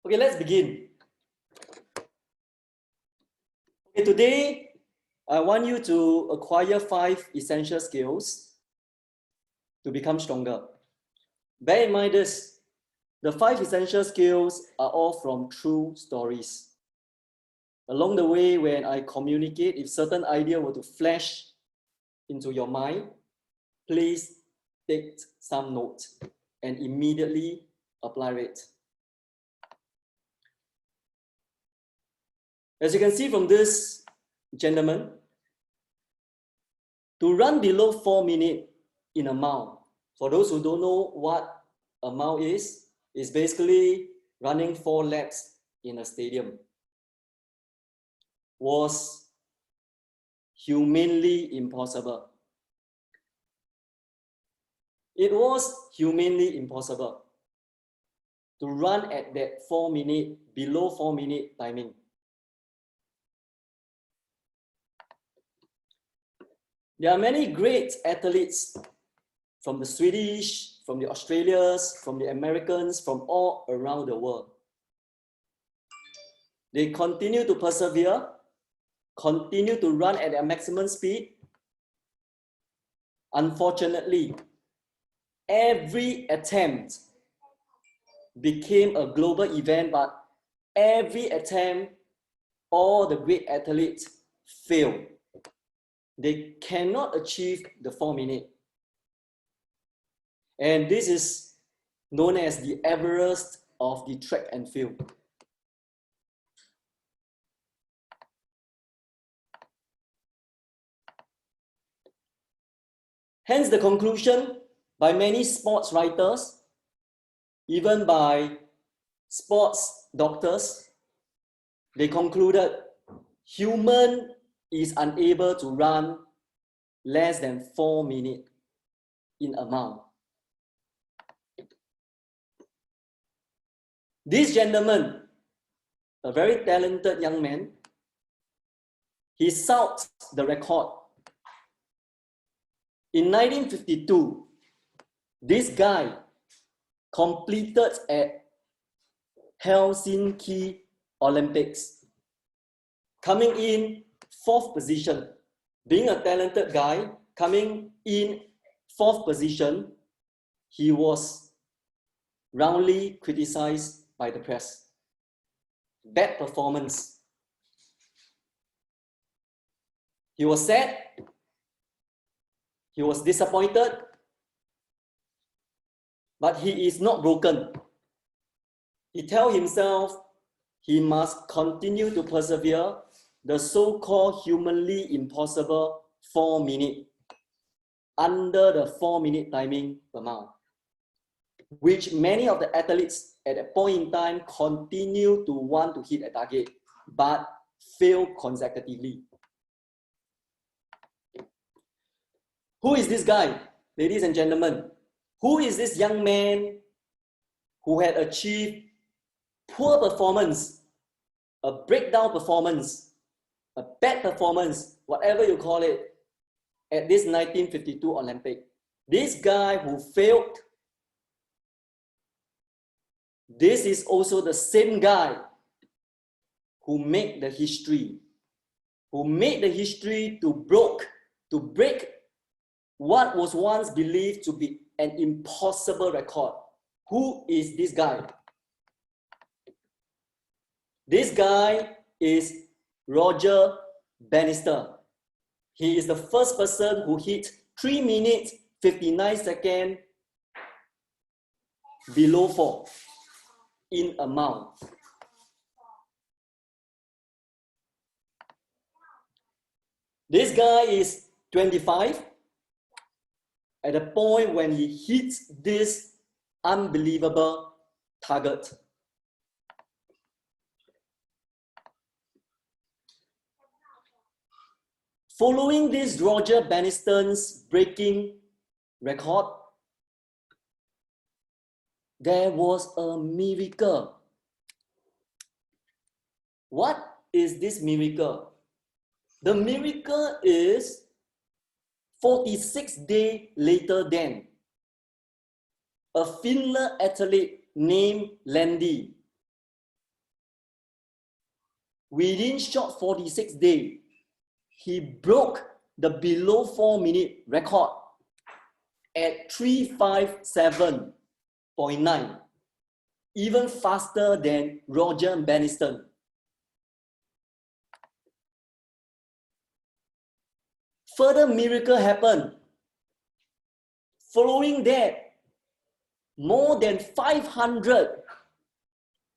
Okay, let's begin. Okay, today I want you to acquire 5 essential skills to become stronger. Bear in mind this, the 5 essential skills are all from true stories. Along the way, when I communicate, if certain idea were to flash into your mind, please take some notes and immediately apply it. As you can see from this gentleman, to run below 4 minutes in a mile, for those who don't know what a mile is basically running 4 laps in a stadium, was humanly impossible. It was humanly impossible to run at that 4 minute, below 4 minute timing. There are many great athletes from the Swedish, from the Australians, from the Americans, from all around the world. They continue to persevere, continue to run at their maximum speed. Unfortunately, every attempt became a global event, but every attempt, all the great athletes fail. They cannot achieve the 4 minutes. And this is known as the Everest of the track and field. Hence the conclusion by many sports writers, even by sports doctors, they concluded human is unable to run less than 4 minutes in a mile. This gentleman, a very talented young man, he set the record. In 1952, this guy completed at Helsinki Olympics, coming in 4th position. Being a talented guy, coming in 4th position, he was roundly criticized by the press. Bad performance. He was sad. He was disappointed. But he is not broken. He tells himself he must continue to persevere the so-called humanly impossible 4 minutes under the 4 minute timing per mile, which many of the athletes at that point in time continue to want to hit a target, but fail consecutively. Who is this guy, ladies and gentlemen? Who is this young man who had achieved poor performance, a breakdown performance, a bad performance, whatever you call it, at this 1952 Olympic? This guy who failed, this is also the same guy who made the history, to break what was once believed to be an impossible record. Who is this guy? This guy is Roger Bannister. He is the first person who hit 3 minutes 59 seconds below 4 in a mile. This guy is 25 at the point when he hits this unbelievable target. Following this Roger Bannister's breaking record, there was a miracle. What is this miracle? The miracle is 46 days later then, a Finland athlete named Landy within short 46 days, he broke the below 4-minute record at 3:57.9, even faster than Roger Bannister. Further miracle happened. Following that, more than 500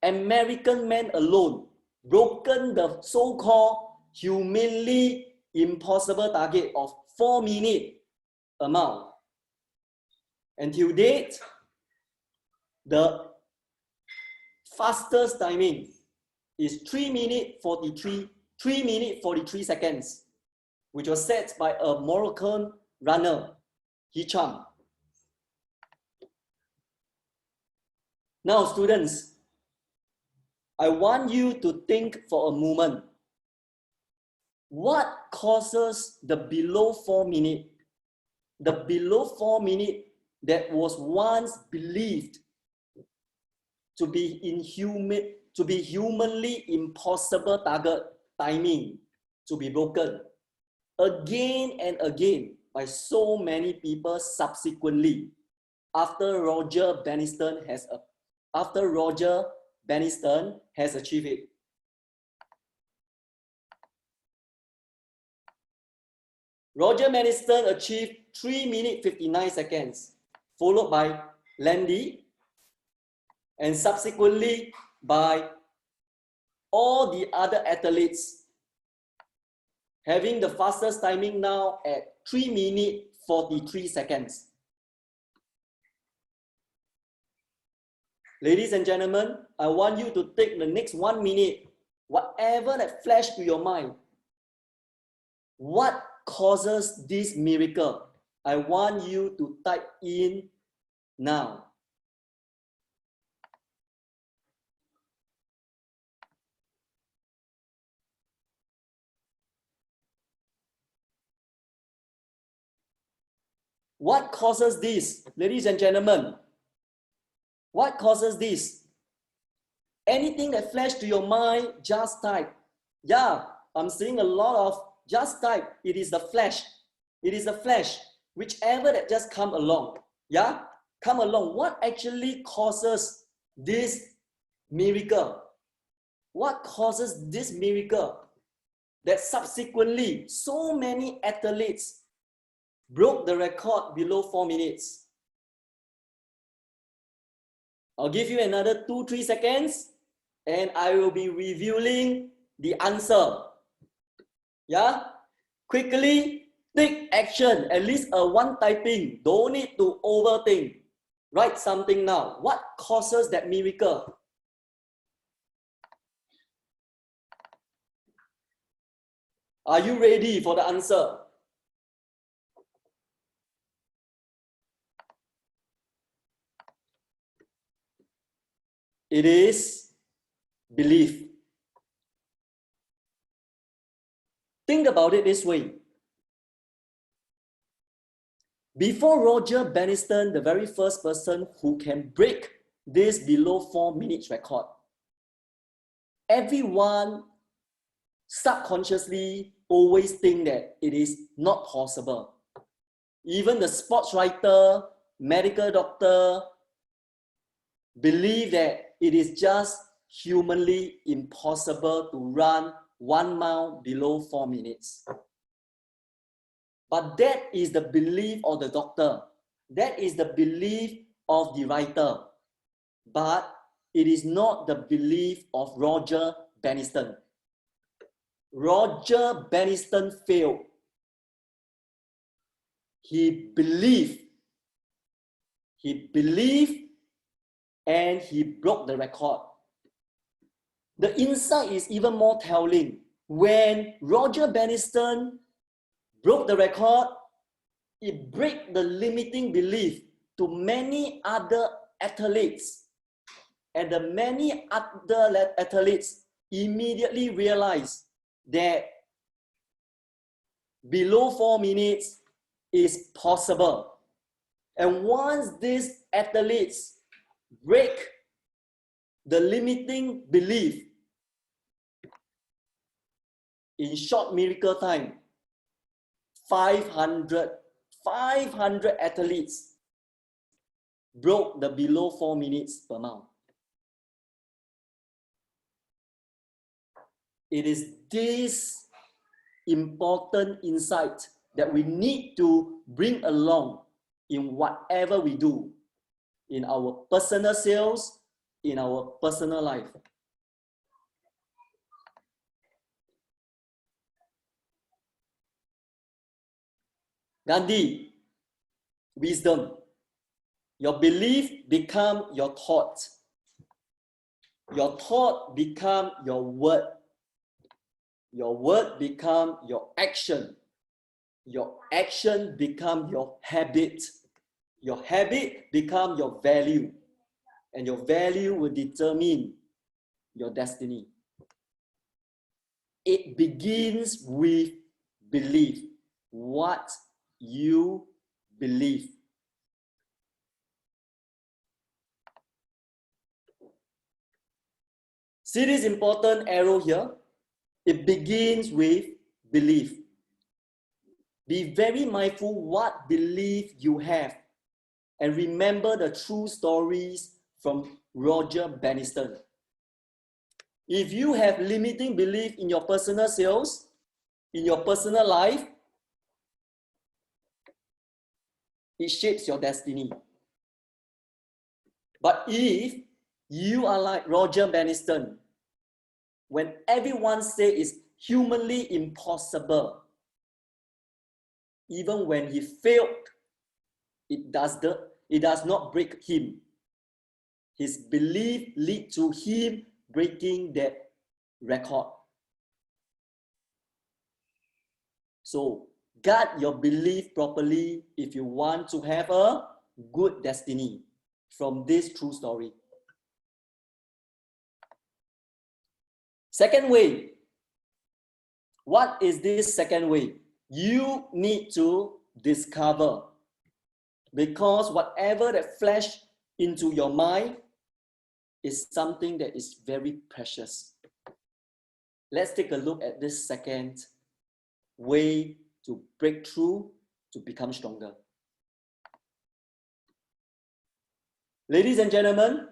American men alone broken the so-called humanly impossible target of 4-minute amount. Until date, the fastest timing is 3 minutes 43 seconds, which was set by a Moroccan runner, Hicham. Now, students, I want you to think for a moment. What causes the below 4-minute? The below 4-minute that was once believed to be humanly impossible target timing to be broken again and again by so many people subsequently after Roger Bannister has achieved it. Roger Bannister achieved 3 minutes 59 seconds, followed by Landy, and subsequently by all the other athletes, having the fastest timing now at 3 minutes 43 seconds. Ladies and gentlemen, I want you to take the next 1 minute, whatever that flashed to your mind. What causes this miracle? I want you to type in now. What causes this, ladies and gentlemen? What causes this? Anything that flashed to your mind, just type. Yeah, I'm seeing a lot of just type. It is the flash. It is the flash. Whichever that just come along. Yeah, come along. What actually causes this miracle? What causes this miracle that subsequently so many athletes broke the record below 4 minutes? I'll give you another 2-3 seconds and I will be revealing the answer. Yeah? Quickly take action, at least a one typing. Don't need to overthink. Write something now. What causes that miracle? Are you ready for the answer? It is belief. Think about it this way. Before Roger Bannister, the very first person who can break this below 4 minutes record, everyone subconsciously always think that it is not possible. Even the sports writer, medical doctor, believe that it is just humanly impossible to run 1 mile below 4 minutes. But that is the belief of the doctor. That is the belief of the writer. But it is not the belief of Roger Bannister. Roger Bannister failed. He believed and he broke the record. The insight is even more telling. When Roger Bannister broke the record, it broke the limiting belief to many other athletes. And the many other athletes immediately realized that below 4 minutes is possible. And once these athletes break the limiting belief, in short miracle time, 500 athletes broke the below 4 minutes per mile. It is this important insight that we need to bring along in whatever we do, in our personal sales, in our personal life. Gandhi, wisdom. Your belief become your thought. Your thought become your word. Your word become your action. Your action become your habit. Your habit become your value. And your value will determine your destiny. It begins with belief. What you believe. See this important arrow here? It begins with belief. Be very mindful what belief you have. And remember the true stories from Roger Bannister. If you have limiting belief in your personal sales, in your personal life, it shapes your destiny. But if you are like Roger Bannister, when everyone says it's humanly impossible, even when he failed, it does not break him. His belief lead to him breaking that record. So guard your belief properly if you want to have a good destiny from this true story. Second way. What is this second way? You need to discover, because whatever that flash into your mind is something that is very precious. Let's take a look at this second way to break through, to become stronger. Ladies and gentlemen,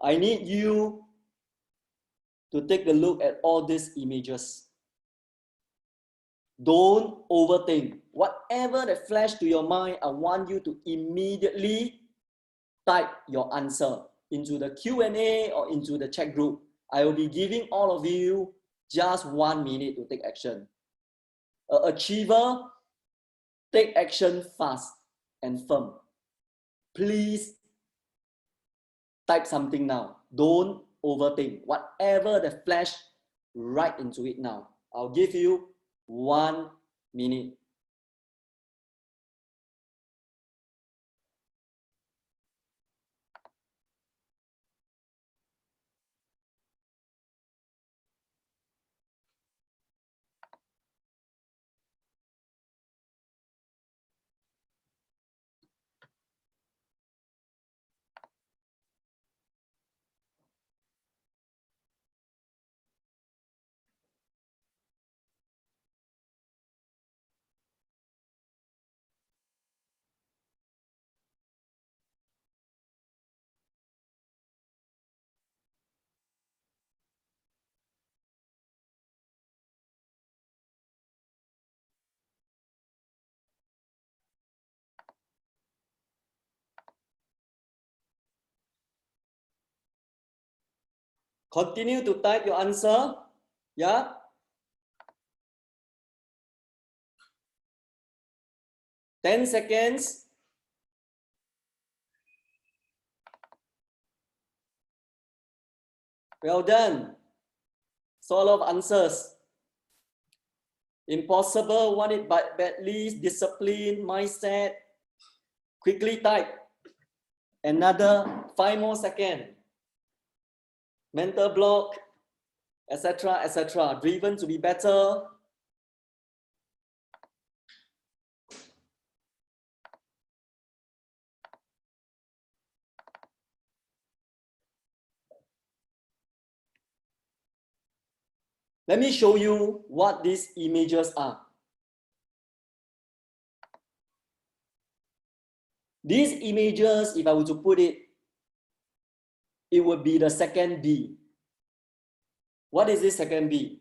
I need you to take a look at all these images. Don't overthink. Whatever that flash to your mind, I want you to immediately type your answer into the Q&A or into the chat group. I will be giving all of you just 1 minute to take action. An achiever, take action fast and firm. Please type something now. Don't overthink. Whatever the flash, write into it now. I'll give you 1 minute. Continue to type your answer. Yeah. Ten seconds. Well done. So a lot of answers. Impossible, want it badly, discipline, mindset. Quickly type. Another 5 more seconds. Mental block, etc., etc. Driven to be better. Let me show you what these images are. These images, if I were to put it, it would be the second B. What is this second B?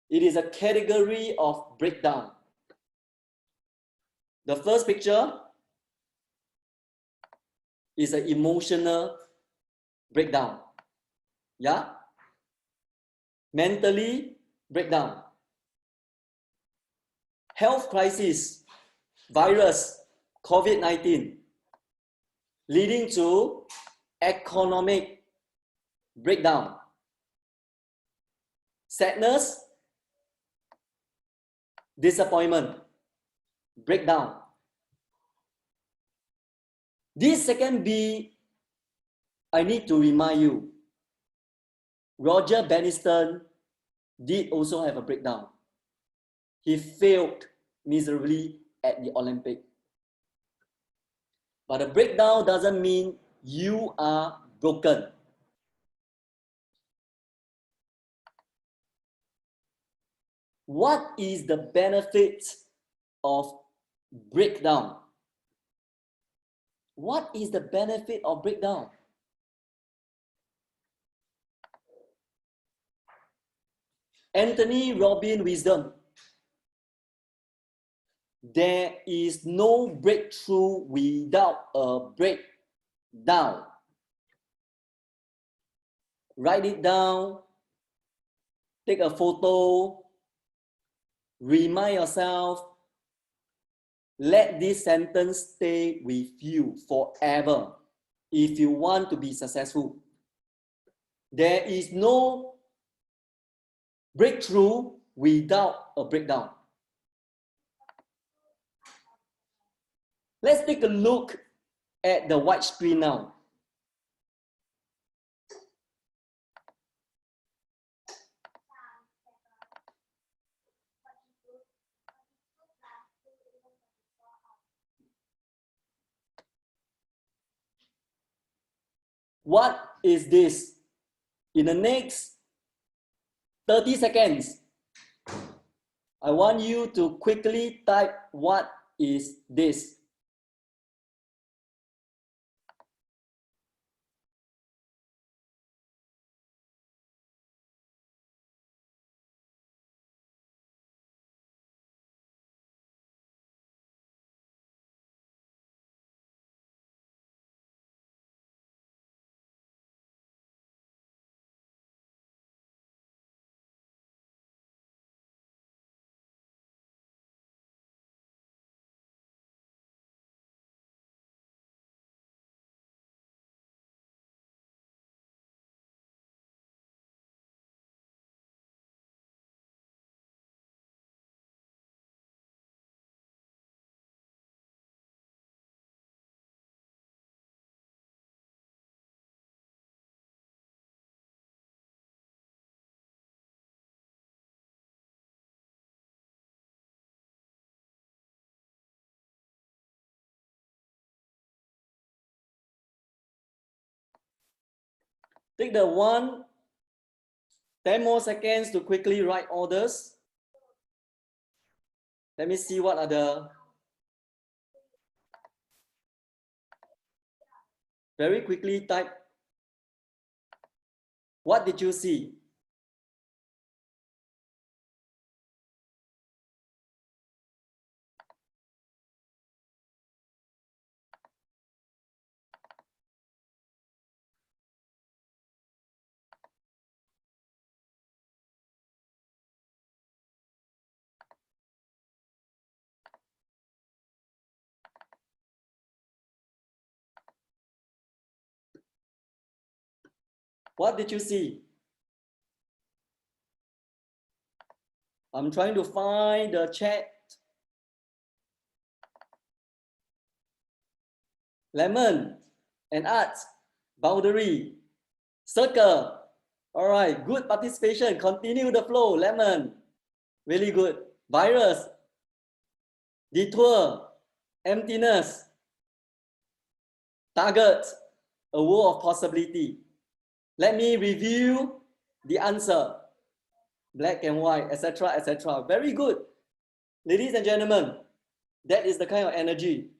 It is a category of breakdown. The first picture is an emotional breakdown. Yeah? Mentally breakdown. Health crisis, virus, COVID-19, leading to economic breakdown. Sadness, disappointment, breakdown. This second B, I need to remind you, Roger Bannister did also have a breakdown. He failed miserably at the Olympic. But a breakdown doesn't mean you are broken. What is the benefit of breakdown? What is the benefit of breakdown? Anthony Robbins' wisdom. There is no breakthrough without a breakdown. Write it down, take a photo, remind yourself, let this sentence stay with you forever if you want to be successful. There is no breakthrough without a breakdown. Let's take a look at the white screen now. What is this? In the next 30 seconds, I want you to quickly type what is this. Take the 10 more seconds to quickly write orders. Let me see what are the... Very quickly type. What did you see? What did you see? I'm trying to find the chat. Lemon and art, boundary, circle. All right, good participation. Continue the flow, Lemon. Really good. Virus, detour, emptiness, target, a world of possibility. Let me review the answer. black and white, etc., etc. Very good. Ladies and gentlemen, that is the kind of energy.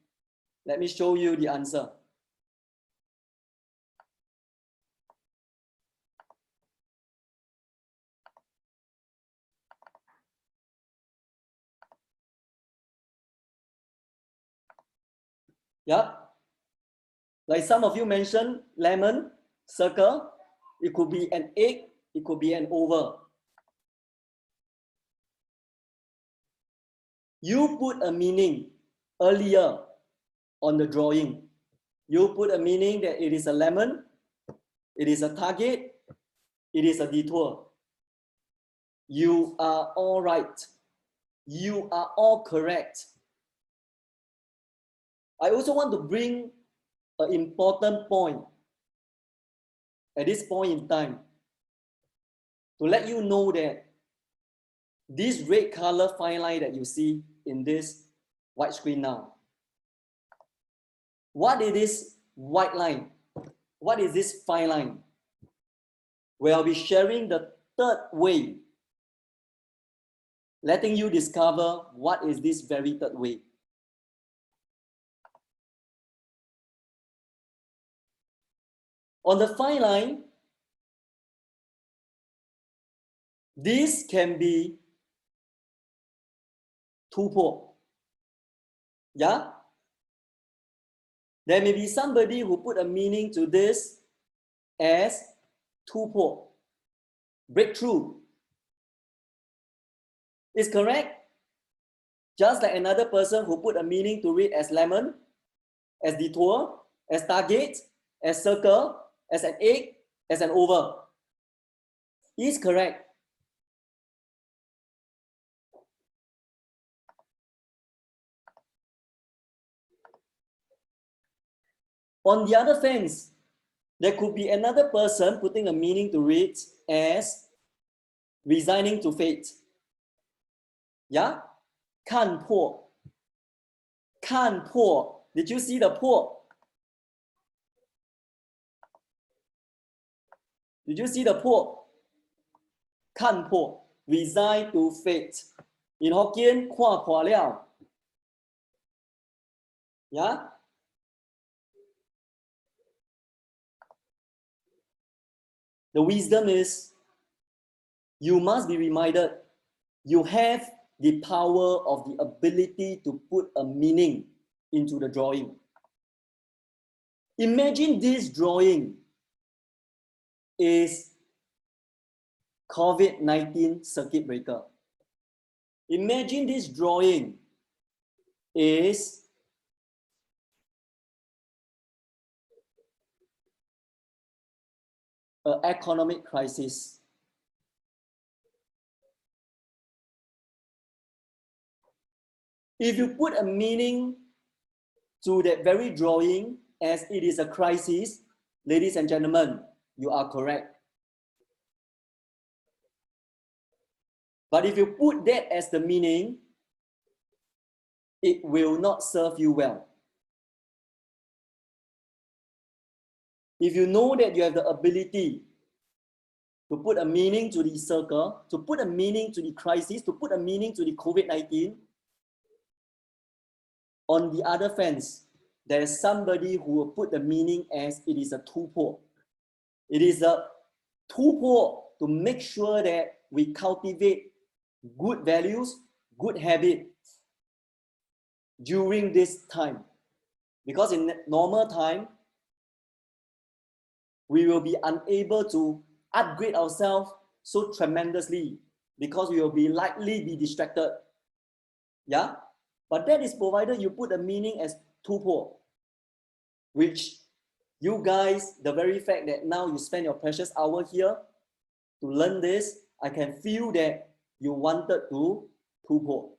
Let me show you the answer. Yeah. Like some of you mentioned, lemon, circle. It could be an egg. It could be an oval. You put a meaning earlier on the drawing. You put a meaning that it is a lemon, it is a target, it is a detour. You are all right. You are all correct. I also want to bring an important point at this point in time to let you know that this red color fine line that you see in this white screen now, what is this white line? What is this fine line? Where I'll be sharing the third way, letting you discover what is this very third way. On the fine line, this can be two-pole. Yeah? There may be somebody who put a meaning to this as two-pole. Breakthrough. Is correct? Just like another person who put a meaning to it as lemon, as detour, as target, as circle, as an egg, as an oval. Is correct. On the other fence, there could be another person putting a meaning to it as resigning to fate. Yeah? 看破. 看破. Did you see the 破? Did you see the 破? 看破. Resign to fate. In Hokkien, 看破了. Yeah? The wisdom is, you must be reminded, you have the power of the ability to put a meaning into the drawing. Imagine this drawing is COVID-19 circuit breaker. Imagine this drawing is an economic crisis. If you put a meaning to that very drawing as it is a crisis, ladies and gentlemen, you are correct. But if you put that as the meaning, it will not serve you well. If you know that you have the ability to put a meaning to the circle, to put a meaning to the crisis, to put a meaning to the COVID-19, on the other fence, there is somebody who will put the meaning as it is a two-pole. It is a two-pole to make sure that we cultivate good values, good habits during this time. Because in normal time, we will be unable to upgrade ourselves so tremendously because we will be likely be distracted. Yeah? But that is provided you put a meaning as two-pole, which you guys, the very fact that now you spend your precious hour here to learn this, I can feel that you wanted to two-pole.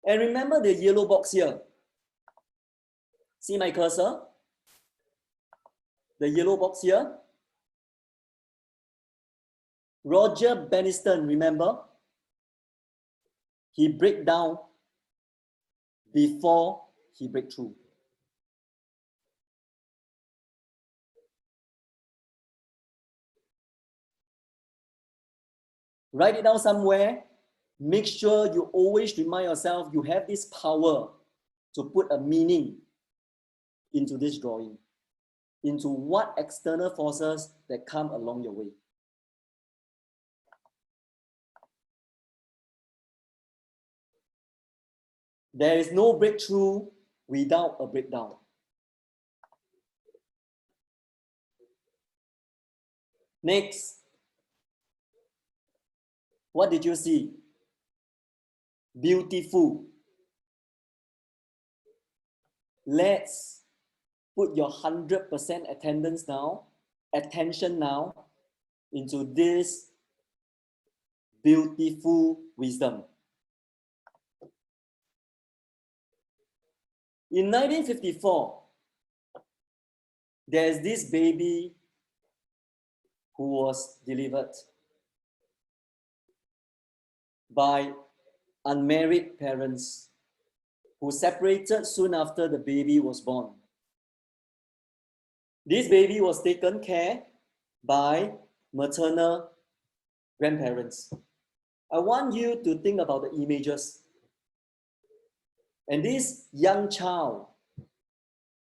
And remember the yellow box here. See my cursor? The yellow box here. Roger Bannister, remember? He break down before he break through. Write it down somewhere. Make sure you always remind yourself you have this power to put a meaning into this drawing, into what external forces that come along your way. There is no breakthrough without a breakdown. Next, what did you see? Beautiful. Let's put your 100% attention now into this beautiful wisdom. In 1954, there's this baby who was delivered by unmarried parents who separated soon after the baby was born. This baby was taken care by maternal grandparents. I want you to think about the images. And this young child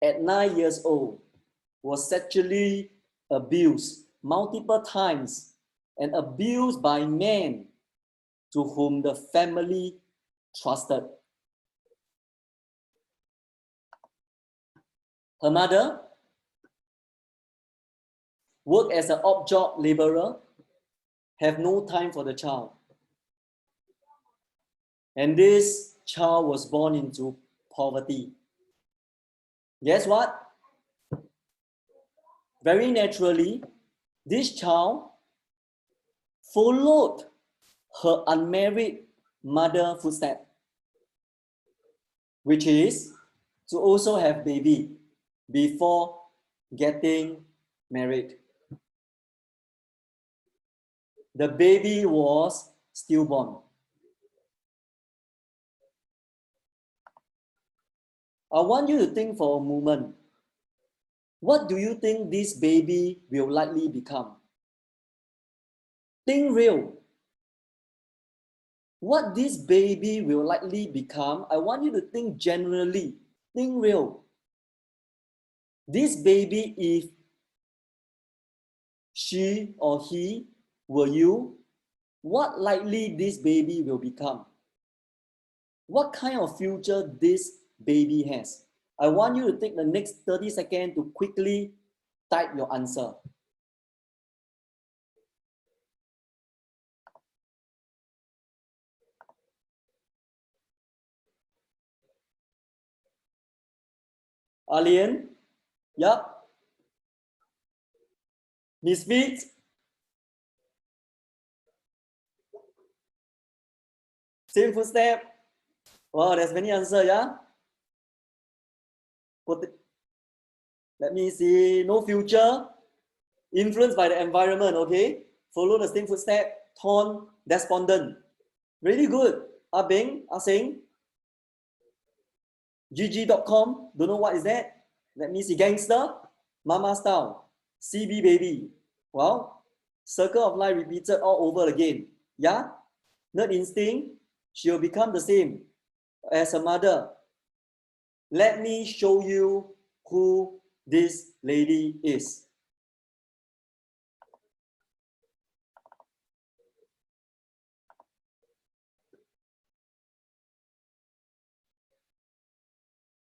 at 9 years old was sexually abused multiple times and abused by men to whom the family trusted. Her mother worked as an odd job laborer, have no time for the child. And this child was born into poverty. Guess what? Very naturally, this child followed her unmarried mother's footsteps, which is to also have baby before getting married. The baby was stillborn. I want you to think for a moment. What do you think this baby will likely become? Think real. What this baby will likely become, I want you to think generally. Think real. This baby, if she or he were you, what likely this baby will become? What kind of future this baby has? I want you to take the next 30 seconds to quickly type your answer. Alien? Yup. Misfit? Same footstep? Wow, there's many answers, yeah? Let me see. No future. Influenced by the environment, okay? Follow the same footstep. Torn, despondent. Really good. Ah Beng, Ah Seng. GG.com. Don't know what is that. Let me see. Gangster. Mama style. CB baby. Well, circle of life repeated all over again. Yeah? Nerd instinct. She will become the same as her mother. Let me show you who this lady is.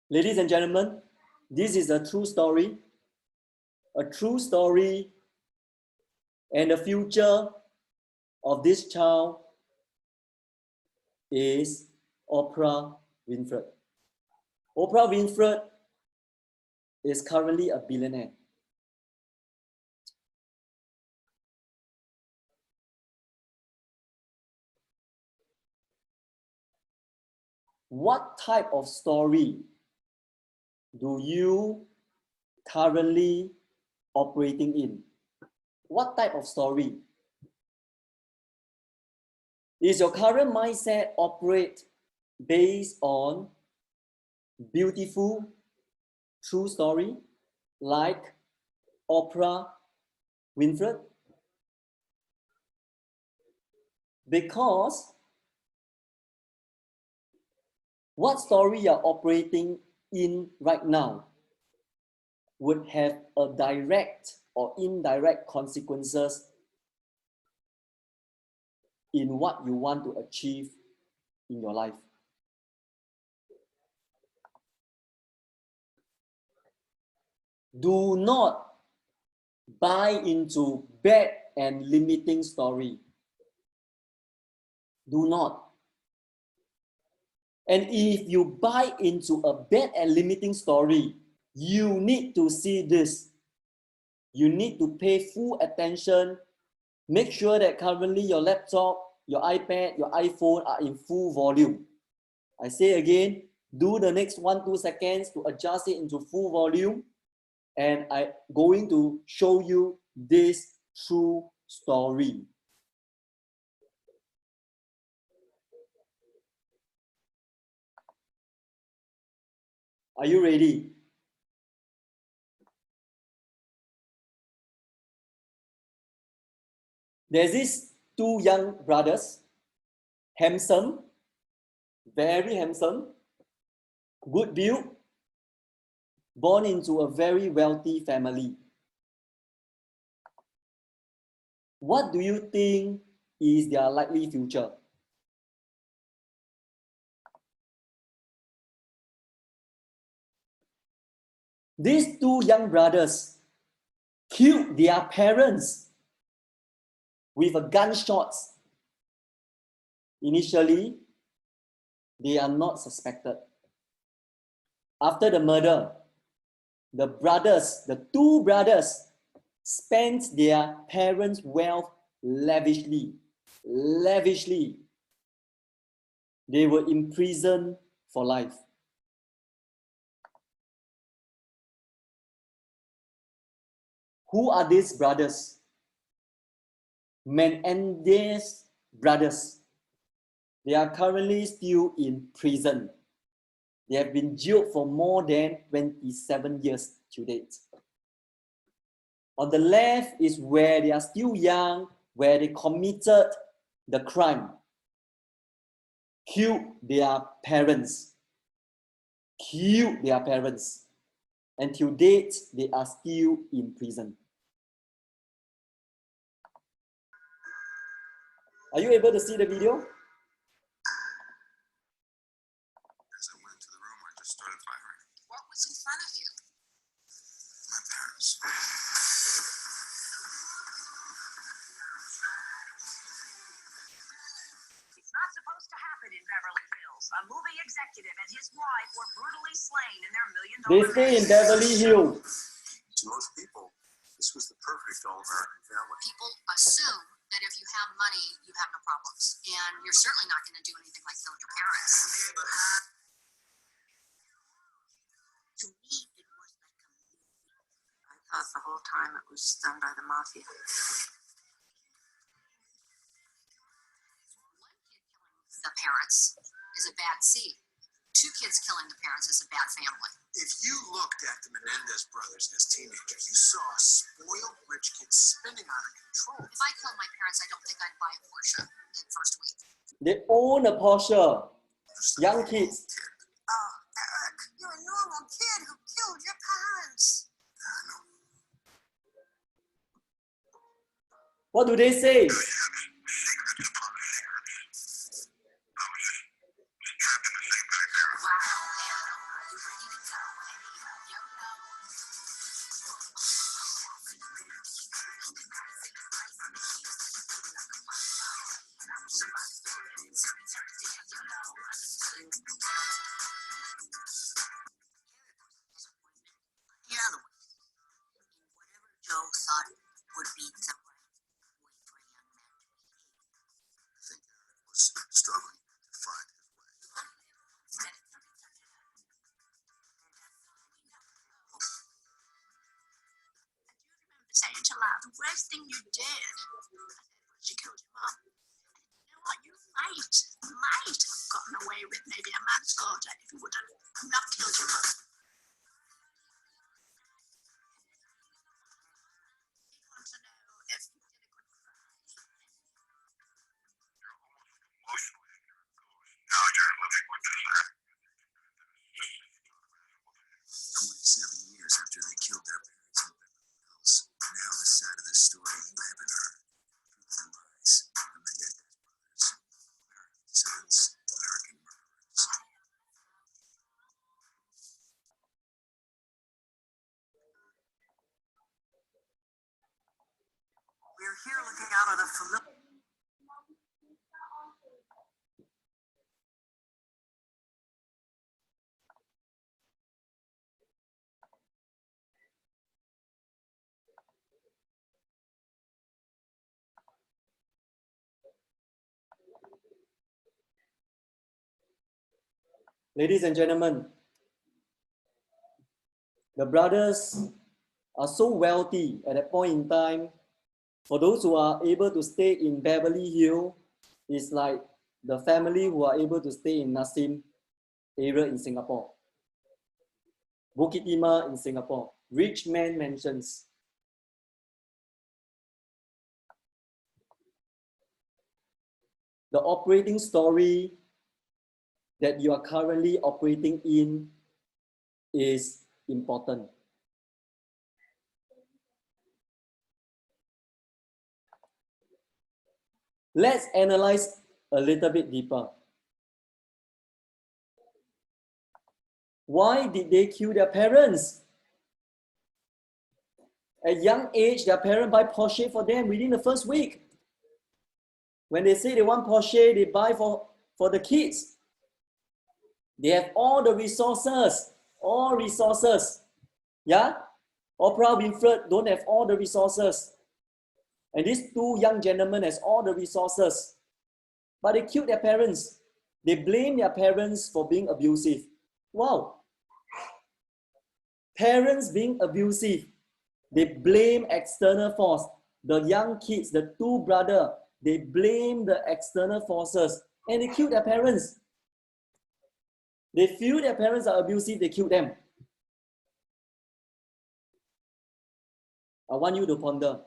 Ladies and gentlemen, this is a true story. A true story, and the future of this child is Oprah Winfrey. Oprah Winfrey is currently a billionaire. What type of story do you currently operating in? What type of story? Is your current mindset operate based on beautiful, true story like Oprah Winfrey? Because what story you're operating in right now would have a direct or indirect consequences in what you want to achieve in your life. Do not buy into bad and limiting story. Do not. And if you buy into a bad and limiting story, you need to see this. You need to pay full attention. Make sure that currently your laptop, your iPad, your iPhone are in full volume. I say again, do the next 1-2 seconds to adjust it into full volume. And I'm going to show you this true story. Are you ready? There's these two young brothers, handsome, very handsome, good build, born into a very wealthy family. What do you think is their likely future? These two young brothers killed their parents with a gunshot. Initially, they are not suspected. After the murder, the two brothers, spent their parents' wealth lavishly. They were imprisoned for life. Who are these brothers? Menendez brothers. They are currently still in prison. They have been jailed for more than 27 years to date. On the left is where they are still young, where they committed the crime, killed their parents. And to date, they are still in prison. Are you able to see the video? As I went into the room, I just started firing. What was in front of you? My parents. It's not supposed to happen in Beverly Hills. A movie executive and his wife were brutally slain in their $1 million. They stay in Beverly Hills. To most people, this was the perfect all-American family. People assume that if you have money, you have no problems. And you're certainly not going to do anything like kill your parents. To me, it was like a movie. I thought the whole time it was done by the mafia. One kid killing the parents is a bad seed. 2 kids killing the parents is a bad family. If you looked at the Menendez brothers as teenagers, you saw spoiled rich kids spinning out of control. If I killed my parents, I don't think I'd buy a Porsche in the first week. They own a Porsche. Young kids. Oh, Eric, you're a normal kid who killed your parents. What do they say? Whatever Joe thought would be the right way for a young man to behave. I think Eric was struggling to find his way. Saying to Love, the worst thing you did was you killed your mom. You know what? You might have gotten away with maybe a manslaughter if you would have not killed your mom. He wants to know if you did a good crime. after they killed their parents in Beverly Hills. Now the side of the story you haven't heard. Truth and lies. The Menendez brothers. American sons. American murderers. We're here looking out at a familiar. Ladies and gentlemen, the brothers are so wealthy at that point in time. For those who are able to stay in Beverly Hills, it's like the family who are able to stay in Nassim area in Singapore. Bukit Timah in Singapore. Rich man mansions. The operating story that you are currently operating in is important. Let's analyze a little bit deeper. Why did they kill their parents? At young age, their parents buy Porsche for them within the first week. When they say they want Porsche, they buy for the kids. They have all the resources, all resources. Yeah? Oprah Winfrey don't have all the resources. And these two young gentlemen has all the resources. But they killed their parents. They blame their parents for being abusive. Wow. Parents being abusive. They blame external force. The young kids, the two brothers, they blame the external forces and they killed their parents. They feel their parents are abusive, they kill them. I want you to ponder.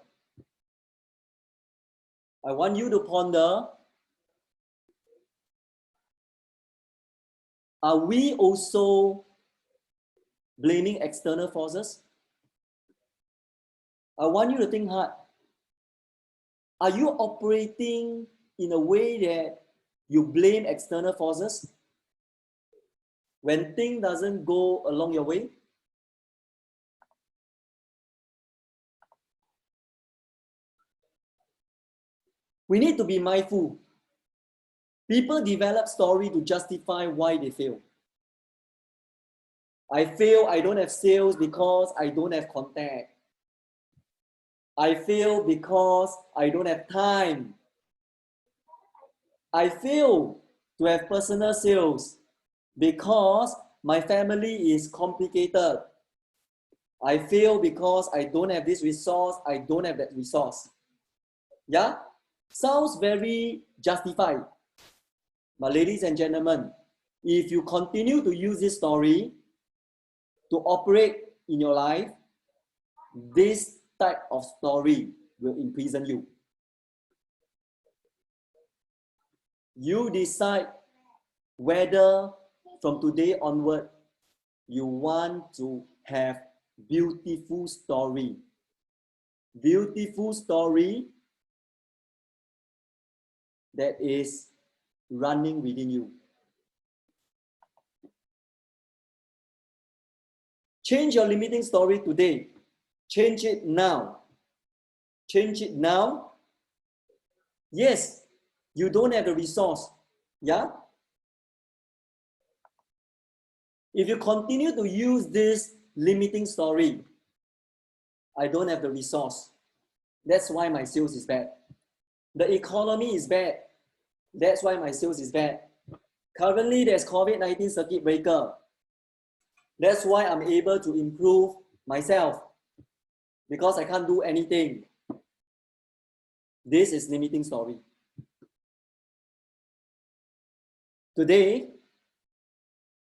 I want you to ponder. Are we also blaming external forces? I want you to think hard. Are you operating in a way that you blame external forces when things doesn't go along your way? We need to be mindful. People develop story to justify why they fail. I fail, I don't have sales because I don't have contact. I fail because I don't have time. I fail to have personal sales because my family is complicated. I fail because I don't have this resource, I don't have that resource. Yeah? Sounds very justified. But ladies and gentlemen, if you continue to use this story to operate in your life, this type of story will imprison you. You decide whether from today onward you want to have beautiful story. Beautiful story that is running within you. Change your limiting story today. Change it now. Change it now. Yes, you don't have the resource. Yeah? If you continue to use this limiting story, I don't have the resource. That's why my sales is bad. The economy is bad. That's why my sales is bad. Currently, there's COVID-19 circuit breaker. That's why I'm able to improve myself because I can't do anything. This is limiting story. Today,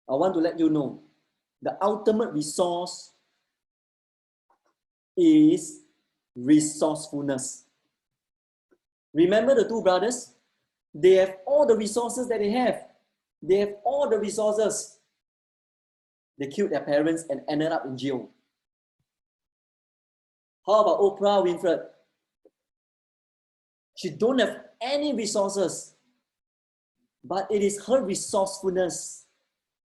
I want to let you know the ultimate resource is resourcefulness. Remember the two brothers? They have all the resources that they have. They have all the resources. They killed their parents and ended up in jail. How about Oprah Winfrey? She don't have any resources, but it is her resourcefulness.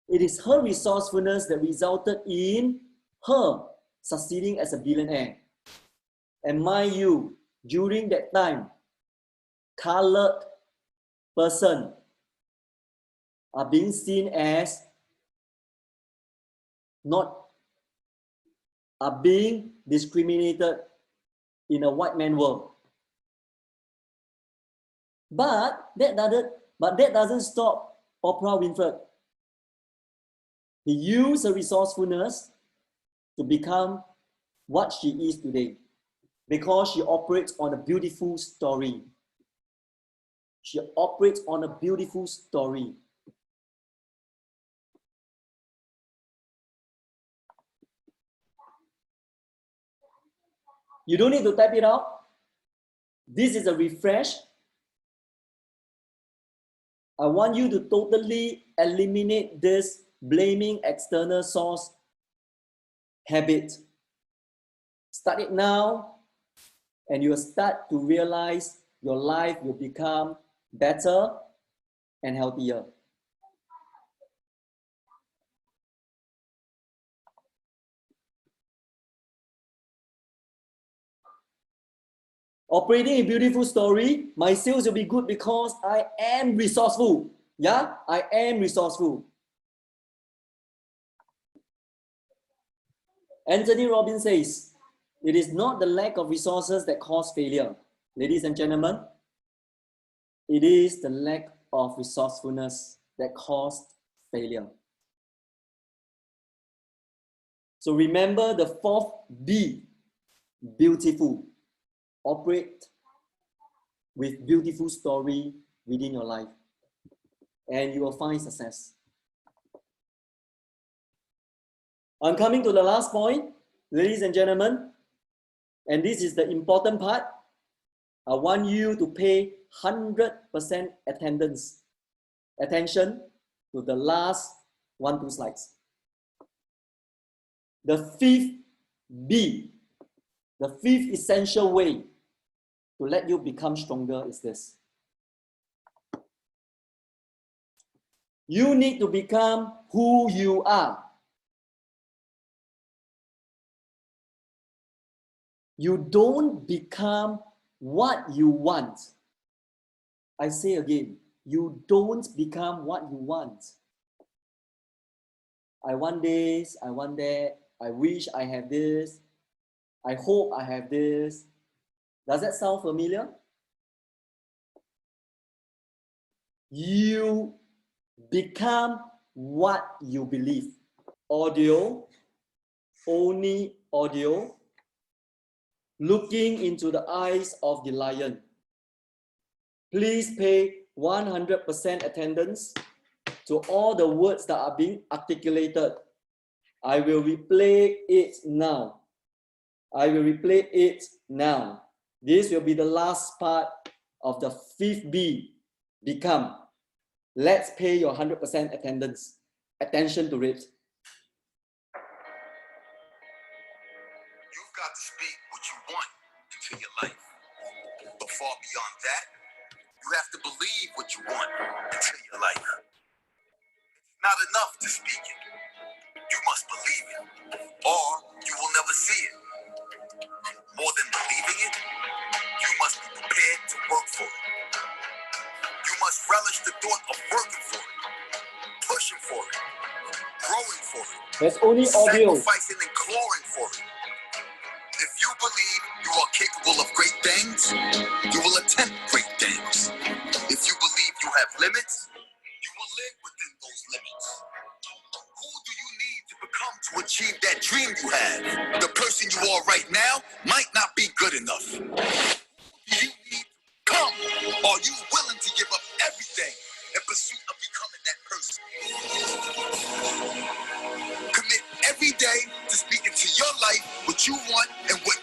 It is her resourcefulness that resulted in her succeeding as a billionaire. And mind you, during that time, colored person are being seen as are being discriminated in a white man world. But that doesn't stop Oprah Winfrey. He used her resourcefulness to become what she is today because she operates on a beautiful story. She operates on a beautiful story. You don't need to type it out. This is a refresh. I want you to totally eliminate this blaming external source habit. Start it now, and you'll start to realize your life will become better and healthier. Operating a beautiful story, my sales will be good because I am resourceful. Yeah, I am resourceful. Anthony Robbins says, it is not the lack of resources that cause failure. Ladies and gentlemen, it is the lack of resourcefulness that caused failure. So remember the fourth B, beautiful. Operate with beautiful story within your life, and you will find success. I'm coming to the last point, ladies and gentlemen, and this is the important part. I want you to pay 100% attention to the last 1-2 slides. The fifth B, the fifth essential way to let you become stronger is this. You need to become who you are. You don't become what you want. I say again, you don't become what you want. I want this, I want that, I wish I have this, I hope I have this. Does that sound familiar? You become what you believe. Audio, only audio. Looking into the eyes of the lion. Please pay 100% attendance to all the words that are being articulated. I will replay it now. I will replay it now. This will be the last part of the fifth B, become. Let's pay your 100% attention to it. You've got to speak what you want into your life. But far beyond that, you have to believe what you want into your life. It's not enough to speak it. You must believe it, or you will never see it. More than believing it, you must be prepared to work for it. You must relish the thought of working for it, pushing for it, growing for it, There's only audio. sacrificing and clawing for it. If you believe you are capable of great things, you will attempt great things. If you believe you have limits, you will live within those limits. Who do you need to become to achieve that dream you have? The person you are right now might not be good enough. Who do you need to become? Are you willing to give up everything in pursuit of becoming that person? Commit every day to speaking to your life what you want and what